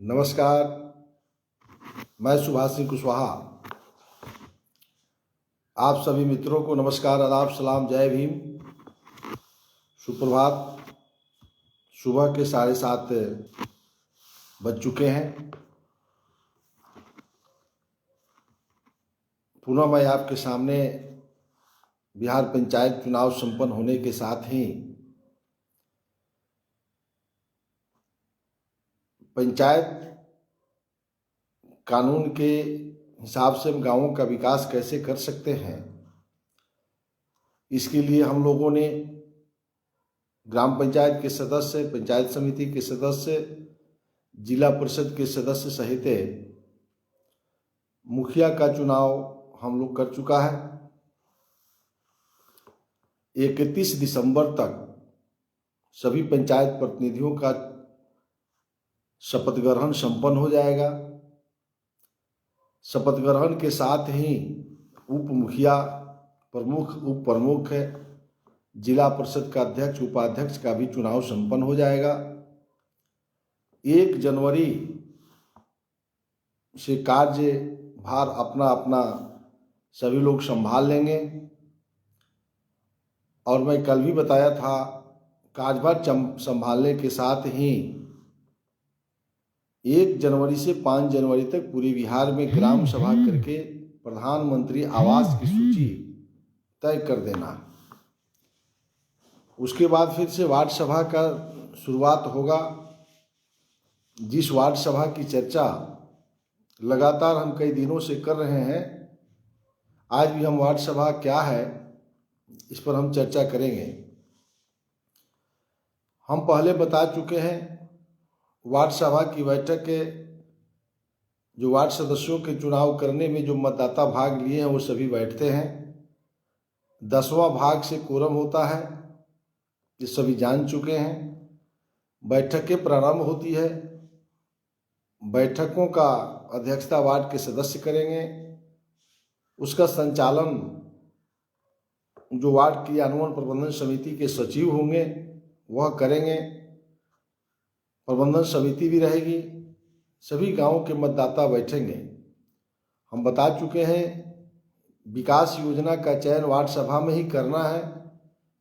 नमस्कार। मैं सुभाष सिंह कुशवाहा आप सभी मित्रों को नमस्कार, आदाब, सलाम, जय भीम, सुप्रभात। सुबह के 7:30 बज चुके हैं। पुनः मैं आपके सामने बिहार पंचायत चुनाव संपन्न होने के साथ ही पंचायत कानून के हिसाब से हम गांवों का विकास कैसे कर सकते हैं, इसके लिए हम लोगों ने ग्राम पंचायत के सदस्य, पंचायत समिति के सदस्य, जिला परिषद के सदस्य सहित मुखिया का चुनाव हम लोग कर चुका है। 31 दिसंबर तक सभी पंचायत प्रतिनिधियों का शपथ ग्रहण संपन्न हो जाएगा। शपथ ग्रहण के साथ ही उप मुखिया, प्रमुख, उप प्रमुख, जिला परिषद का अध्यक्ष, उपाध्यक्ष का भी चुनाव संपन्न हो जाएगा। 1 जनवरी से कार्यभार अपना अपना सभी लोग संभाल लेंगे। और मैं कल भी बताया था, कार्यभार संभालने के साथ ही 1 जनवरी से 5 जनवरी तक पूरे बिहार में ग्राम सभा करके प्रधानमंत्री आवास की सूची तय कर देना। उसके बाद फिर से वार्ड सभा का शुरुआत होगा। जिस वार्ड सभा की चर्चा लगातार हम कई दिनों से कर रहे हैं, आज भी हम वार्ड सभा क्या है इस पर हम चर्चा करेंगे। हम पहले बता चुके हैं, वार्ड सभा की बैठक के जो वार्ड सदस्यों के चुनाव करने में जो मतदाता भाग लिए हैं वो सभी बैठते हैं। 10वां भाग से कोरम होता है, ये सभी जान चुके हैं। बैठकें प्रारंभ होती है। बैठकों का अध्यक्षता वार्ड के सदस्य करेंगे। उसका संचालन जो वार्ड क्रियान्वयन प्रबंधन समिति के सचिव होंगे वह करेंगे। प्रबंधन समिति भी रहेगी। सभी गांवों के मतदाता बैठेंगे। हम बता चुके हैं, विकास योजना का चयन वार्ड सभा में ही करना है।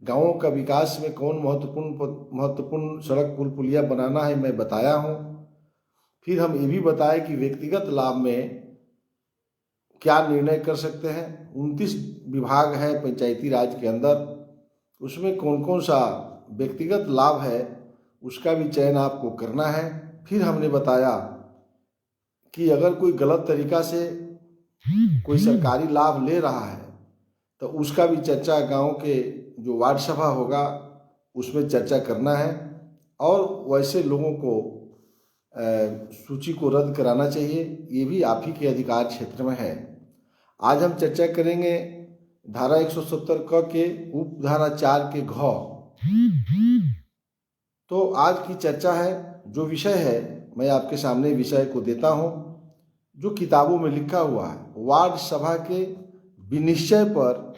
गांवों का विकास में कौन महत्वपूर्ण सड़क, पुल, पुलिया बनाना है मैं बताया हूं। फिर हम ये भी बताए कि व्यक्तिगत लाभ में क्या निर्णय कर सकते हैं। 29 विभाग है पंचायती राज के अंदर, उसमें कौन कौन सा व्यक्तिगत लाभ है उसका भी चयन आपको करना है। फिर हमने बताया कि अगर कोई गलत तरीका से कोई सरकारी लाभ ले रहा है तो उसका भी चर्चा गांव के जो वार्ड सभा होगा उसमें चर्चा करना है। और वैसे लोगों को सूची को रद्द कराना चाहिए, ये भी आप ही के अधिकार क्षेत्र में है। आज हम चर्चा करेंगे धारा 170 क के उपधारा 4 के घ। तो आज की चर्चा है, जो विषय है मैं आपके सामने विषय को देता हूं, जो किताबों में लिखा हुआ है। वार्ड सभा के विनिश्चय पर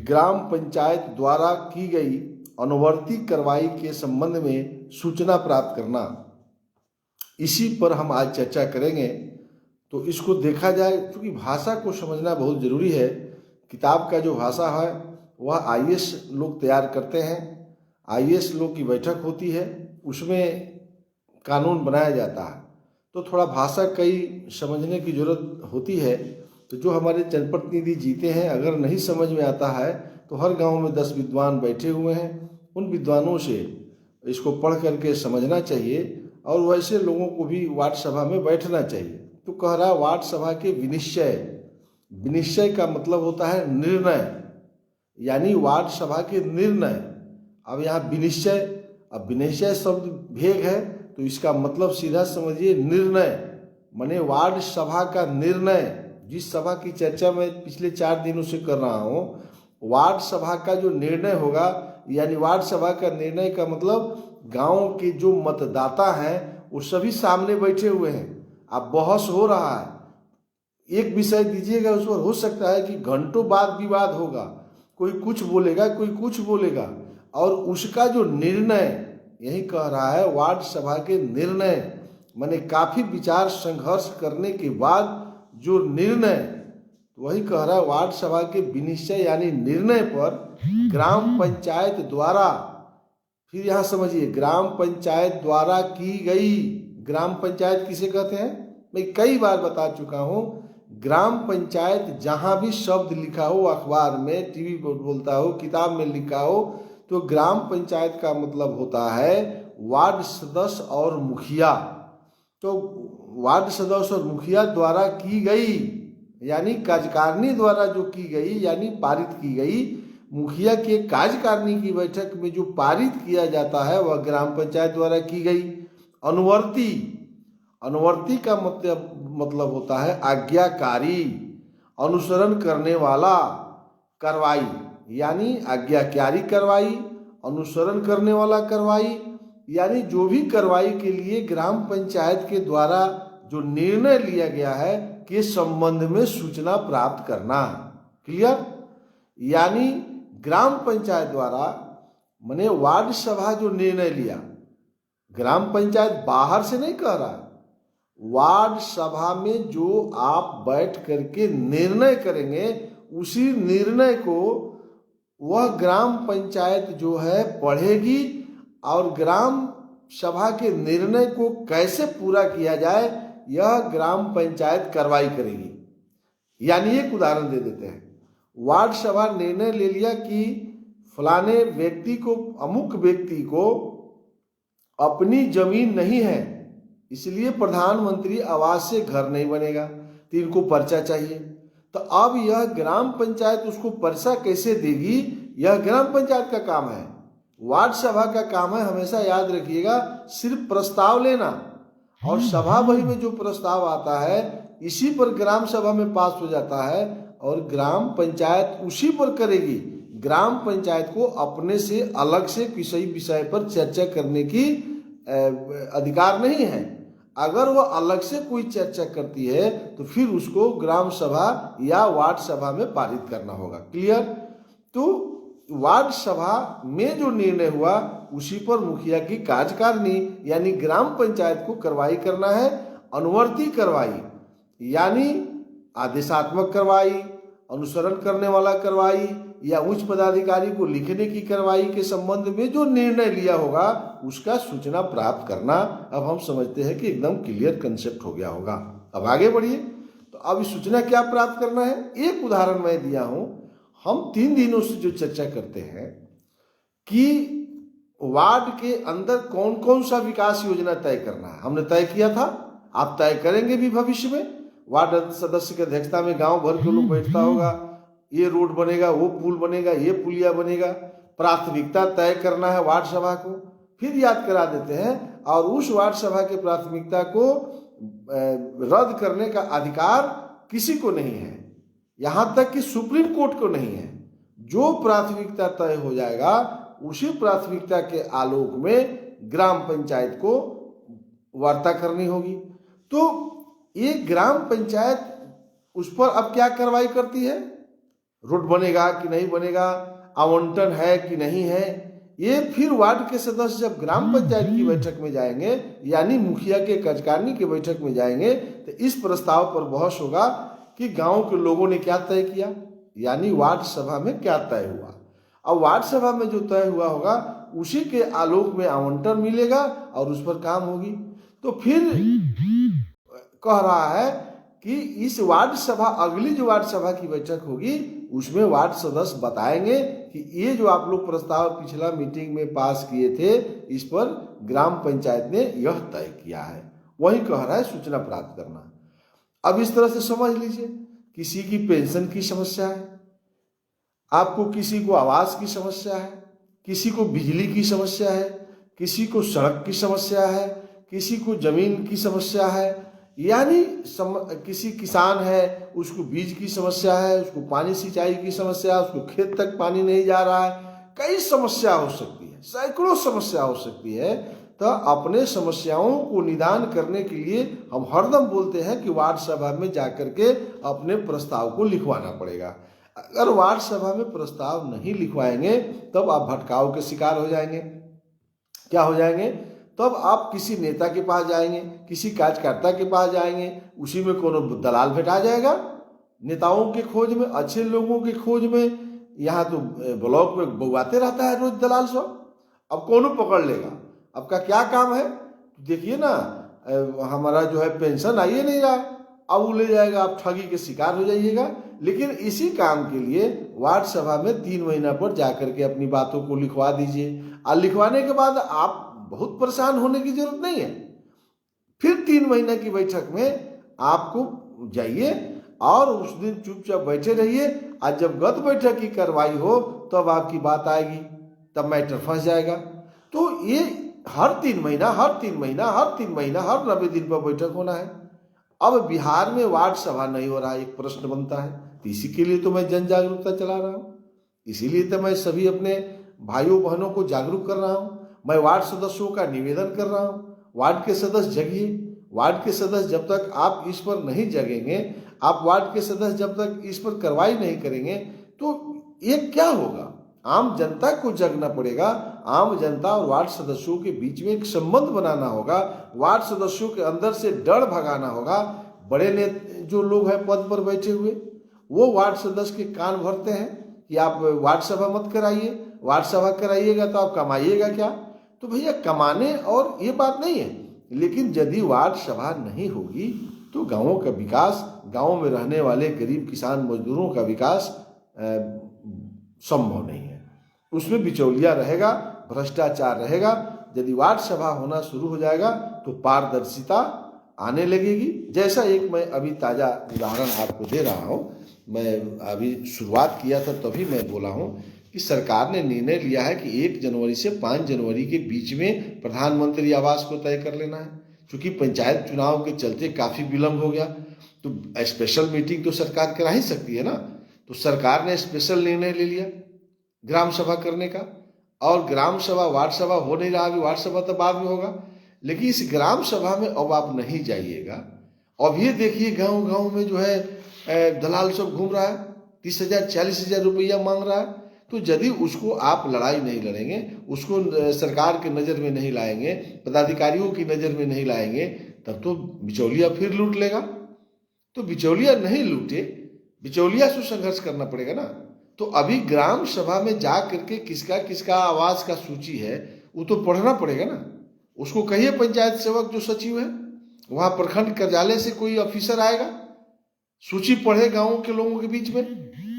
ग्राम पंचायत द्वारा की गई अनुवर्ती कार्रवाई के संबंध में सूचना प्राप्त करना, इसी पर हम आज चर्चा करेंगे। तो इसको देखा जाए, क्योंकि भाषा को समझना बहुत जरूरी है। किताब का जो भाषा है वह IAS लोग तैयार करते हैं। IAS लोग की बैठक होती है, उसमें कानून बनाया जाता है। तो थोड़ा भाषा कई समझने की जरूरत होती है। तो जो हमारे जनप्रतिनिधि जीते हैं, अगर नहीं समझ में आता है तो हर गांव में 10 विद्वान बैठे हुए हैं, उन विद्वानों से इसको पढ़ करके समझना चाहिए। और वैसे लोगों को भी वार्ड सभा में बैठना चाहिए। तो कह रहा वार्ड सभा के विनिश्चय, विनिश्चय का मतलब होता है निर्णय, यानी वार्ड सभा के निर्णय। अब यहाँ विनिश्चय, अब विनिश्चय शब्द भेद है तो इसका मतलब सीधा समझिए निर्णय, माने वार्ड सभा का निर्णय। जिस सभा की चर्चा मैं पिछले 4 दिनों से कर रहा हूँ, वार्ड सभा का जो निर्णय होगा, यानी वार्ड सभा का निर्णय का मतलब गांव के जो मतदाता हैं वो सभी सामने बैठे हुए हैं। अब बहस हो रहा है, एक विषय दीजिएगा, उस पर हो सकता है कि घंटों बाद विवाद होगा, कोई कुछ बोलेगा, कोई कुछ बोलेगा, और उसका जो निर्णय, यही कह रहा है वार्ड सभा के निर्णय मैंने काफी विचार संघर्ष करने के बाद जो निर्णय, तो वही कह रहा है वार्ड सभा के विनिश्चय यानी निर्णय पर ग्राम पंचायत द्वारा, फिर यहां समझिए, ग्राम पंचायत द्वारा की गई, ग्राम पंचायत किसे कहते हैं, मैं कई बार बता चुका हूं, ग्राम पंचायत जहां भी शब्द लिखा हो, अखबार में, टीवी पर बोलता हो, किताब में लिखा हो, तो ग्राम पंचायत का मतलब होता है वार्ड सदस्य और मुखिया। तो वार्ड सदस्य और मुखिया द्वारा की गई यानी कार्यकारिणी द्वारा जो की गई यानी पारित की गई, मुखिया के कार्यकारिणी की बैठक में जो पारित किया जाता है वह ग्राम पंचायत द्वारा की गई। अनुवर्ती, अनुवर्ती का मतलब होता है आज्ञाकारी, अनुसरण करने वाला, कार्रवाई यानी आज्ञाकारी कार्रवाई, अनुसरण करने वाला कार्रवाई, यानी जो भी कार्रवाई के लिए ग्राम पंचायत के द्वारा जो निर्णय लिया गया है के संबंध में सूचना प्राप्त करना। क्लियर? यानी ग्राम पंचायत द्वारा, माने वार्ड सभा जो निर्णय लिया, ग्राम पंचायत बाहर से नहीं कह रहा, वार्ड सभा में जो आप बैठ करके निर्णय करेंगे उसी निर्णय को वह ग्राम पंचायत जो है पढ़ेगी और ग्राम सभा के निर्णय को कैसे पूरा किया जाए यह ग्राम पंचायत कार्रवाई करेगी। यानी एक उदाहरण दे देते हैं, वार्ड सभा निर्णय ले लिया कि फलाने व्यक्ति को, अमुक व्यक्ति को अपनी जमीन नहीं है इसलिए प्रधानमंत्री आवास से घर नहीं बनेगा, तो इनको पर्चा चाहिए। तो अब यह ग्राम पंचायत उसको पर्चा कैसे देगी, यह ग्राम पंचायत का काम है। वार्ड सभा का काम है, हमेशा याद रखिएगा, सिर्फ प्रस्ताव लेना, और सभा वही में जो प्रस्ताव आता है इसी पर ग्राम सभा में पास हो जाता है और ग्राम पंचायत उसी पर करेगी। ग्राम पंचायत को अपने से अलग से किसी विषय पर चर्चा करने की अधिकार नहीं है। अगर वह अलग से कोई चर्चा करती है तो फिर उसको ग्राम सभा या वार्ड सभा में पारित करना होगा। क्लियर? तो वार्ड सभा में जो निर्णय हुआ उसी पर मुखिया की कार्यकारिणी यानी ग्राम पंचायत को कार्रवाई करना है। अनुवर्ती कार्रवाई यानी आदेशात्मक कार्रवाई, अनुसरण करने वाला कार्रवाई या उच्च पदाधिकारी को लिखने की कार्रवाई के संबंध में जो निर्णय लिया होगा उसका सूचना प्राप्त करना। अब हम समझते हैं कि एकदम क्लियर कंसेप्ट हो गया होगा। अब आगे बढ़िए। तो अब इस सूचना क्या प्राप्त करना है, एक उदाहरण मैं दिया हूं। हम 3 दिनों से जो चर्चा करते हैं कि वार्ड के अंदर कौन कौन सा विकास योजना तय करना है, हमने तय किया था, आप तय करेंगे भी भविष्य में। वार्ड सदस्य की अध्यक्षता में गांव भर के लोग बैठता होगा, ये रोड बनेगा, वो पुल बनेगा, ये पुलिया बनेगा। प्राथमिकता तय करना है वार्ड सभा को, फिर याद करा देते हैं, और उस वार्ड सभा के प्राथमिकता को रद्द करने का अधिकार किसी को नहीं है, यहां तक कि सुप्रीम कोर्ट को नहीं है। जो प्राथमिकता तय हो जाएगा उसी प्राथमिकता के आलोक में ग्राम पंचायत को वार्ता करनी होगी। तो ये ग्राम पंचायत उस पर अब क्या कार्रवाई करती है, रोड बनेगा कि नहीं बनेगा, आवंटन है कि नहीं है, ये फिर वार्ड के सदस्य जब ग्राम पंचायत की बैठक में जाएंगे यानी मुखिया के कार्यकारिणी की बैठक में जाएंगे तो इस प्रस्ताव पर बहस होगा कि गांव के लोगों ने क्या तय किया, यानी वार्ड सभा में क्या तय हुआ। अब वार्ड सभा में जो तय हुआ होगा उसी के आलोक में आवंटन मिलेगा और उस पर काम होगी। तो फिर कह रहा है कि इस वार्ड सभा, अगली जो वार्ड सभा की बैठक होगी उसमें वार्ड सदस्य बताएंगे कि ये जो आप लोग प्रस्ताव पिछला मीटिंग में पास किए थे इस पर ग्राम पंचायत ने यह तय किया है। वही कह रहा है सूचना प्राप्त करना। अब इस तरह से समझ लीजिए, किसी की पेंशन की समस्या है, आपको किसी को आवास की समस्या है, किसी को बिजली की समस्या है, किसी को सड़क की समस्या है, किसी को जमीन की समस्या है, यानी किसी किसान है उसको बीज की समस्या है, उसको पानी सिंचाई की समस्या है, उसको खेत तक पानी नहीं जा रहा है, कई समस्या हो सकती है, सैकड़ों समस्या हो सकती है। तो अपने समस्याओं को निदान करने के लिए हम हरदम बोलते हैं कि वार्ड सभा में जाकर के अपने प्रस्ताव को लिखवाना पड़ेगा। अगर वार्ड सभा में प्रस्ताव नहीं लिखवाएंगे तब आप भटकाव के शिकार हो जाएंगे। क्या हो जाएंगे? तब आप किसी नेता के पास जाएंगे, किसी कार्यकर्ता के पास जाएंगे, उसी में कोनो दलाल भेटा जाएगा। नेताओं के खोज में, अच्छे लोगों के खोज में यहाँ तो ब्लॉक में बउआते रहता है रोज दलाल सब। अब कौन पकड़ लेगा? आपका क्या काम है? देखिए ना, हमारा जो है पेंशन आइए नहीं रहा, अब वो ले जाएगा, आप ठगी के शिकार हो जाइएगा। लेकिन इसी काम के लिए वार्ड सभा में 3 महीना पर जाकर के अपनी बातों को लिखवा दीजिए, और लिखवाने के बाद आप बहुत परेशान होने की जरूरत नहीं है। फिर 3 महीने की बैठक में आपको जाइए और उस दिन चुपचाप बैठे रहिए, आज जब गत बैठक की कार्रवाई हो तब आपकी बात आएगी, तब मैटर फंस जाएगा। तो ये हर 3 महीना हर 90 दिन पर बैठक होना है। अब बिहार में वार्ड सभा नहीं हो रहा, एक प्रश्न बनता है। तो इसी के लिए तो मैं जन जागरूकता चला रहा हूँ, इसीलिए तो मैं सभी अपने भाइयों बहनों को जागरूक कर रहा हूँ। मैं वार्ड सदस्यों का निवेदन कर रहा हूँ, वार्ड के सदस्य जगिए। वार्ड के सदस्य जब तक आप इस पर नहीं जगेंगे, आप वार्ड के सदस्य जब तक इस पर कार्रवाई नहीं करेंगे, तो ये क्या होगा? आम जनता को जगना पड़ेगा। आम जनता और वार्ड सदस्यों के बीच में एक संबंध बनाना होगा, वार्ड सदस्यों के अंदर से डर भगाना होगा। बड़े ने जो लोग हैं पद पर बैठे हुए, वो वार्ड सदस्य के कान भरते हैं कि आप वार्ड सभा मत कराइए, वार्ड सभा कराइएगा तो आप कमाइएगा क्या? तो भैया कमाने और ये बात नहीं है, लेकिन यदि वार्ड सभा नहीं होगी तो गांवों का विकास, गांवों में रहने वाले गरीब किसान मजदूरों का विकास संभव नहीं है। उसमें बिचौलिया रहेगा, भ्रष्टाचार रहेगा। यदि वार्ड सभा होना शुरू हो जाएगा तो पारदर्शिता आने लगेगी। जैसा एक मैं अभी ताज़ा उदाहरण आपको दे रहा हूँ, मैं अभी शुरुआत किया था तभी मैं बोला हूँ कि सरकार ने निर्णय लिया है कि 1 जनवरी से 5 जनवरी के बीच में प्रधानमंत्री आवास को तय कर लेना है। क्योंकि पंचायत चुनाव के चलते काफ़ी विलम्ब हो गया, तो स्पेशल मीटिंग तो सरकार करा ही सकती है ना। तो सरकार ने स्पेशल निर्णय ले लिया ग्राम सभा करने का, और ग्राम सभा, वार्ड सभा हो नहीं रहा। अभी वार्ड सभा तो बाद में होगा, लेकिन इस ग्राम सभा में अब आप नहीं जाइएगा। अब ये देखिए गांव गांव में जो है दलाल सब घूम रहा है, 30,000 40,000 रुपया मांग रहा है। तो यदि उसको आप लड़ाई नहीं लड़ेंगे, उसको सरकार के नज़र में नहीं लाएंगे, पदाधिकारियों की नज़र में नहीं लाएंगे, तब तो बिचौलिया फिर लूट लेगा। तो बिचौलिया नहीं लूटे, बिचौलिया से संघर्ष करना पड़ेगा ना। तो अभी ग्राम सभा में जा करके किसका किसका आवास का सूची है वो तो पढ़ना पड़ेगा ना। उसको कहिए पंचायत सेवक जो सचिव है, वहाँ प्रखंड कार्यालय से कोई ऑफिसर आएगा, सूची पढ़े गाँव के लोगों के बीच में।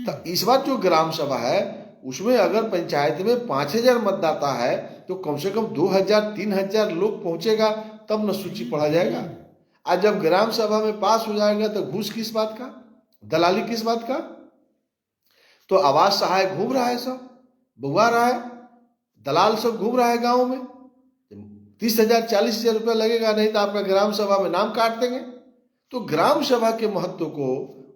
तो इस बार जो ग्राम सभा है उसमें अगर पंचायत में 5,000 मतदाता है तो कम से कम 2,000-3,000 लोग पहुंचेगा, तब न सूची पढ़ा जाएगा। आज जब ग्राम सभा में पास हो जाएगा तो घूस किस बात का, दलाली किस बात का? तो आवास सहायक घूम रहा है, सब बुआ रहा है, दलाल सब घूम रहा है गाँव में। 30,000 40,000 रुपया लगेगा, नहीं तो आपका ग्राम सभा में नाम काट देंगे। तो ग्राम सभा के महत्व को,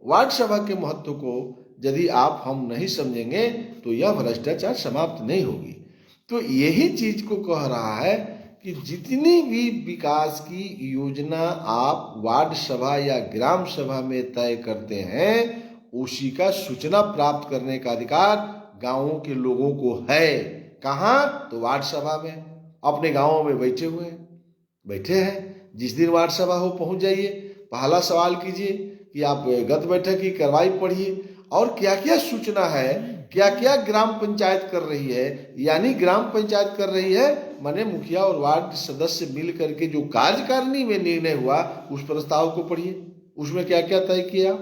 वार्ड सभा के महत्व को यदि हम नहीं समझेंगे तो यह भ्रष्टाचार समाप्त नहीं होगी। तो यही चीज को कह रहा है कि जितनी भी विकास की योजना आप वार्ड सभा या ग्राम सभा में तय करते हैं, उसी का सूचना प्राप्त करने का अधिकार गांवों के लोगों को है। कहाँ? तो वार्ड सभा में। अपने गांवों में बैठे हैं। जिस दिन वार्ड सभा हो पहुंच जाइए, पहला सवाल कीजिए कि आप गत बैठक की कार्रवाई पढ़िए और क्या क्या सूचना है, क्या क्या ग्राम पंचायत कर रही है। यानी ग्राम पंचायत कर रही है माने मुखिया और वार्ड सदस्य मिल करके जो कार्यकारिणी में निर्णय हुआ उस प्रस्ताव को पढ़िए। उसमें क्या क्या तय किया,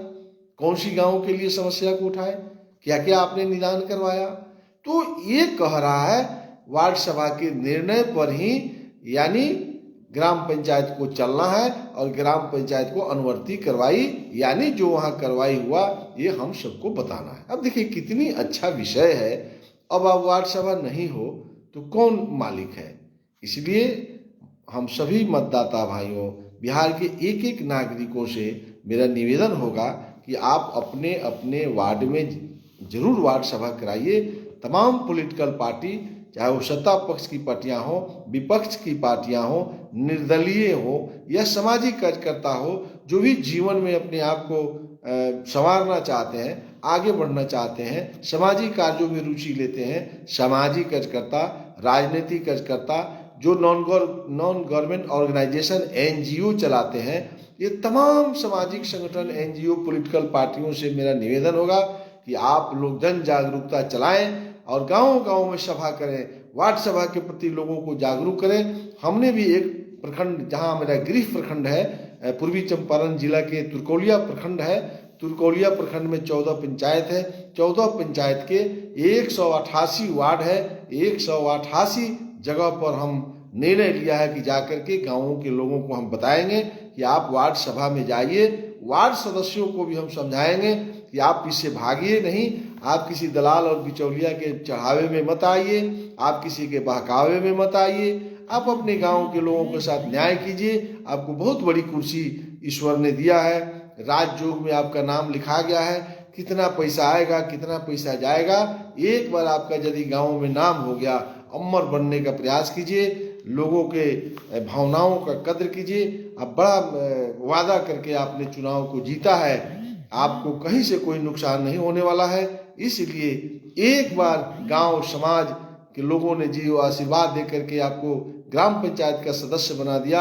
कौन सी गांव के लिए समस्या को उठाए, क्या क्या आपने निदान करवाया। तो ये कह रहा है वार्ड सभा के निर्णय पर ही यानी ग्राम पंचायत को चलना है और ग्राम पंचायत को अनुवर्ती कार्रवाई यानी जो वहाँ कार्रवाई हुआ ये हम सबको बताना है। अब देखिए कितनी अच्छा विषय है। अब वार्ड सभा नहीं हो तो कौन मालिक है? इसलिए हम सभी मतदाता भाइयों, बिहार के एक एक नागरिकों से मेरा निवेदन होगा कि आप अपने अपने वार्ड में जरूर वार्ड सभा कराइए। तमाम पॉलिटिकल पार्टी, चाहे वो सत्ता पक्ष की पार्टियां हो, विपक्ष की पार्टियां हो, निर्दलीय हो या सामाजिक कार्यकर्ता हो, जो भी जीवन में अपने आप को संवारना चाहते हैं, आगे बढ़ना चाहते हैं, सामाजिक कार्यों में रुचि लेते हैं, सामाजिक कार्यकर्ता, राजनीतिक कार्यकर्ता, जो नॉन गवर्नमेंट ऑर्गेनाइजेशन एनजीओ चलाते हैं, ये तमाम सामाजिक संगठन एनजीओ पॉलिटिकल पार्टियों से मेरा निवेदन होगा कि आप लोग जन जागरूकता चलाएं और गांव-गांव में सभा करें, वार्ड सभा के प्रति लोगों को जागरूक करें। हमने भी एक प्रखंड, जहां मेरा गृह प्रखंड है, पूर्वी चंपारण जिला के तुरकौलिया प्रखंड है, तुरकौलिया प्रखंड में 14 पंचायत है, 14 पंचायत के 188 वार्ड है, 188 जगह पर हम निर्णय लिया है कि जाकर के गांवों के लोगों को हम बताएंगे कि आप वार्ड सभा में जाइए। वार्ड सदस्यों को भी हम समझाएंगे कि आप इससे भागिए नहीं, आप किसी दलाल और बिचौलिया के चढ़ावे में मत आइए, आप किसी के बहकावे में मत आइए, आप अपने गांव के लोगों के साथ न्याय कीजिए। आपको बहुत बड़ी कुर्सी ईश्वर ने दिया है, राजयोग में आपका नाम लिखा गया है, कितना पैसा आएगा कितना पैसा जाएगा, एक बार आपका यदि गांव में नाम हो गया, अमर बनने का प्रयास कीजिए, लोगों के भावनाओं का कद्र कीजिए। अब बड़ा वादा करके आपने चुनाव को जीता है, आपको कहीं से कोई नुकसान नहीं होने वाला है। इसलिए एक बार गांव समाज के लोगों ने जो आशीर्वाद दे करके आपको ग्राम पंचायत का सदस्य बना दिया,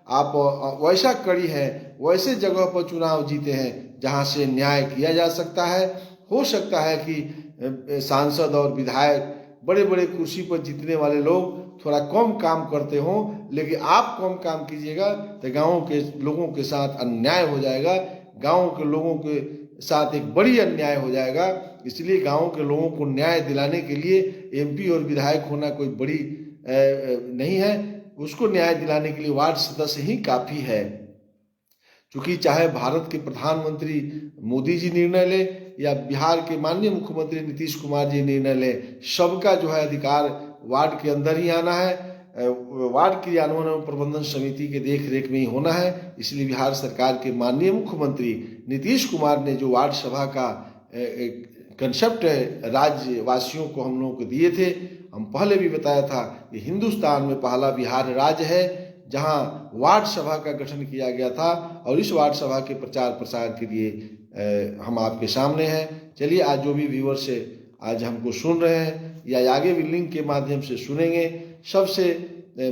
आप वैसा कड़ी है, वैसे जगह पर चुनाव जीते हैं जहां से न्याय किया जा सकता है। हो सकता है कि सांसद और विधायक बड़े बड़े कुर्सी पर जीतने वाले लोग थोड़ा कम काम करते हों, लेकिन आप कम काम कीजिएगा तो गाँव के लोगों के साथ अन्याय हो जाएगा, गाँव के लोगों के साथ एक बड़ी अन्याय हो जाएगा। इसलिए गाँव के लोगों को न्याय दिलाने के लिए एमपी और विधायक होना कोई बड़ी नहीं है, उसको न्याय दिलाने के लिए वार्ड सदस्य ही काफ़ी है। क्योंकि चाहे भारत के प्रधानमंत्री मोदी जी निर्णय ले या बिहार के माननीय मुख्यमंत्री नीतीश कुमार जी निर्णय ले, सबका जो है अधिकार वार्ड के अंदर ही आना है, वार्ड क्रियान्वयन एवं प्रबंधन समिति के देख रेख में ही होना है। इसलिए बिहार सरकार के माननीय मुख्यमंत्री नीतीश कुमार ने जो वार्ड सभा का कंसेप्ट है राज्यवासियों को हम लोगों को दिए थे, हम पहले भी बताया था कि हिंदुस्तान में पहला बिहार राज्य है जहां वार्ड सभा का गठन किया गया था, और इस वार्ड सभा के प्रचार प्रसार के लिए हम आपके सामने हैं। चलिए, आज जो भी व्यूअर्स से आज हमको सुन रहे हैं या आगे भी लिंक के माध्यम से सुनेंगे, सबसे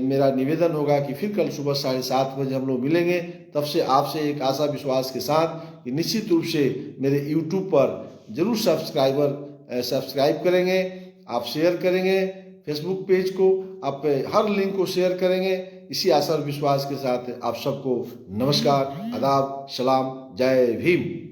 मेरा निवेदन होगा कि फिर कल सुबह 7:30 बजे हम लोग मिलेंगे। तब से आपसे एक आशा विश्वास के साथ कि निश्चित रूप से मेरे यूट्यूब पर जरूर सब्सक्राइब करेंगे, आप शेयर करेंगे, फेसबुक पेज को आप हर लिंक को शेयर करेंगे। इसी आशा और विश्वास के साथ आप सबको नमस्कार, आदाब, सलाम, जय भीम।